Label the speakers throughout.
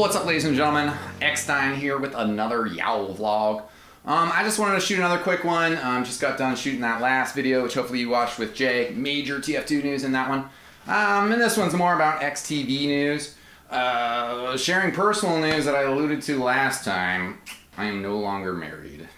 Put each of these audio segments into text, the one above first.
Speaker 1: What's up, ladies and gentlemen? eXtine here with another YAOOOO vlog. I just wanted to shoot another quick one. Just got done shooting that last video, which hopefully you watched with Jay. Major TF2 news in that one. And this one's more about eXtv news. Sharing personal news that I alluded to last time. I am no longer married.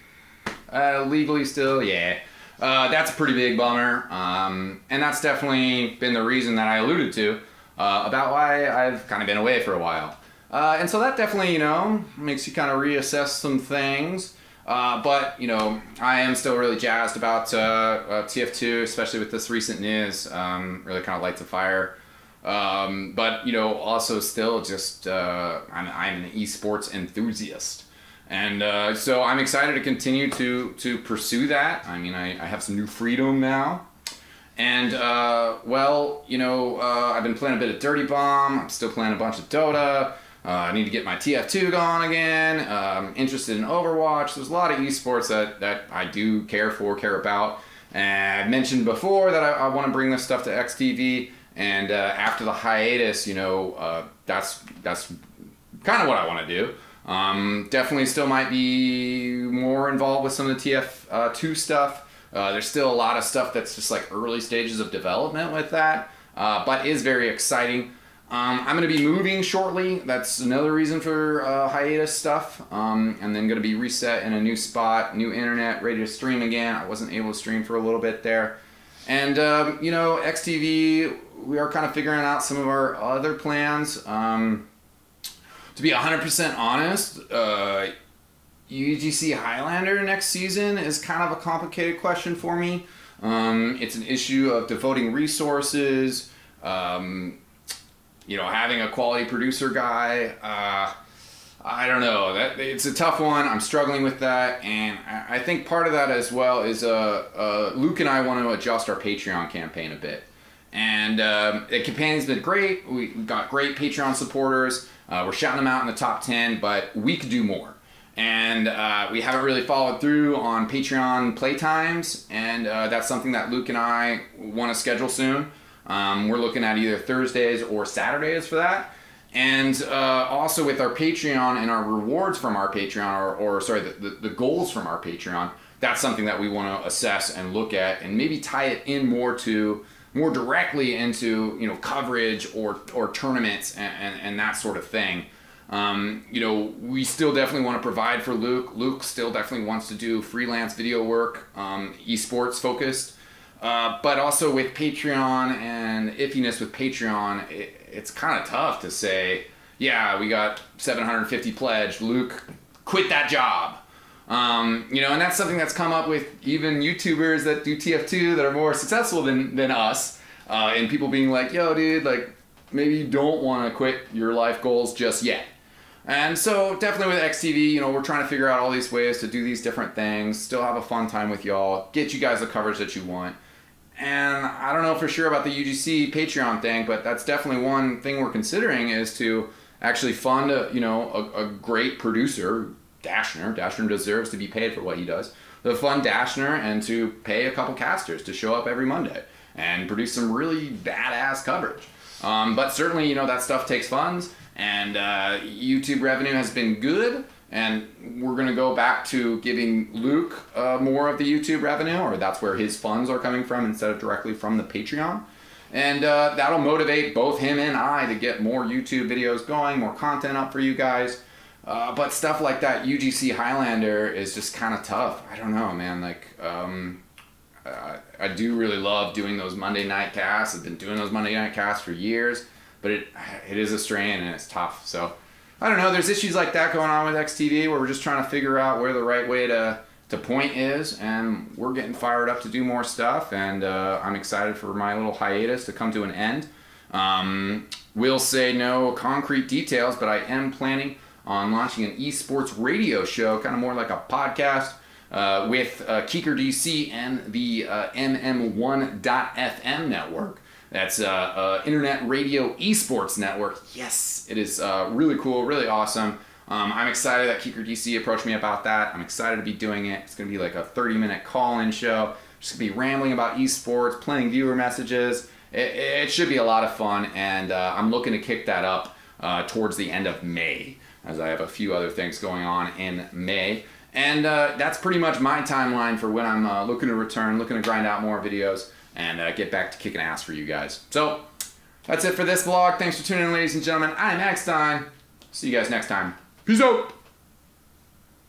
Speaker 1: Legally still, yeah. That's a pretty big bummer. And that's definitely been the reason that I alluded to about why I've kind of been away for a while. And so that definitely, you know, makes you kind of reassess some things. But, you know, I am still really jazzed about TF2, especially with this recent news. Really kind of lights a fire. But, you know, also still just, I'm an esports enthusiast. And so I'm excited to continue to pursue that. I mean, I have some new freedom now. And, well, you know, I've been playing a bit of Dirty Bomb. I'm still playing a bunch of Dota. I need to get my TF2 going again. Interested in Overwatch. There's a lot of esports that I do care about. And I mentioned before that I want to bring this stuff to eXtv. And after the hiatus, you know, that's kind of what I want to do. Definitely still might be more involved with some of the TF2 stuff. There's still a lot of stuff that's just like early stages of development with that, but is very exciting. I'm going to be moving shortly. That's another reason for hiatus stuff. And then going to be reset in a new spot, new internet, ready to stream again. I wasn't able to stream for a little bit there. And, you know, eXtv, we are kind of figuring out some of our other plans. To be 100% honest, UGC Highlander next season is kind of a complicated question for me. It's an issue of devoting resources, you know, having a quality producer guy. I don't know. It's a tough one. I'm struggling with that, and I think part of that as well is Luke and I want to adjust our Patreon campaign a bit. And the campaign's been great. We got great Patreon supporters. We're shouting them out in the top 10, but we could do more. And we haven't really followed through on Patreon playtimes, and that's something that Luke and I want to schedule soon. We're looking at either Thursdays or Saturdays for that. And also with our Patreon and our rewards from our Patreon, or sorry, the goals from our Patreon, that's something that we want to assess and look at and maybe tie it in more directly into, you know, coverage or tournaments and that sort of thing. You know, we still definitely want to provide for Luke. Luke still definitely wants to do freelance video work, esports focused. But also with Patreon and iffiness with Patreon, it's kind of tough to say, yeah, we got 750 pledged, Luke, quit that job. You know, and that's something that's come up with even YouTubers that do TF2 that are more successful than us. And people being like, yo, dude, like, maybe you don't want to quit your life goals just yet. And so definitely with eXtv, you know, we're trying to figure out all these ways to do these different things, still have a fun time with y'all, get you guys the coverage that you want. And I don't know for sure about the UGC Patreon thing, but that's definitely one thing we're considering is to actually fund a great producer, Dashner. Dashner deserves to be paid for what he does. To fund Dashner and to pay a couple casters to show up every Monday and produce some really badass coverage. But certainly, you know, that stuff takes funds, and YouTube revenue has been good. And we're going to go back to giving Luke more of the YouTube revenue, or that's where his funds are coming from instead of directly from the Patreon. And that'll motivate both him and I to get more YouTube videos going, more content up for you guys. But stuff like that, UGC Highlander, is just kind of tough. I don't know, man. Like, I do really love doing those Monday night casts. I've been doing those Monday night casts for years, but it is a strain and it's tough. So I don't know, there's issues like that going on with eXtv where we're just trying to figure out where the right way to point is, and we're getting fired up to do more stuff, and I'm excited for my little hiatus to come to an end. We'll say no concrete details, but I am planning on launching an esports radio show, kind of more like a podcast, with Keeker DC and the MM1.FM network. That's Internet Radio Esports Network. Yes, it is really cool, really awesome. I'm excited that Keeker DC approached me about that. I'm excited to be doing it. It's going to be like a 30-minute call-in show. Just going to be rambling about esports, playing viewer messages. It should be a lot of fun, and I'm looking to kick that up towards the end of May, as I have a few other things going on in May. And that's pretty much my timeline for when I'm looking to return, looking to grind out more videos, and get back to kicking ass for you guys. So that's it for this vlog. Thanks for tuning in, ladies and gentlemen. I'm eXtine. See you guys next time. Peace out.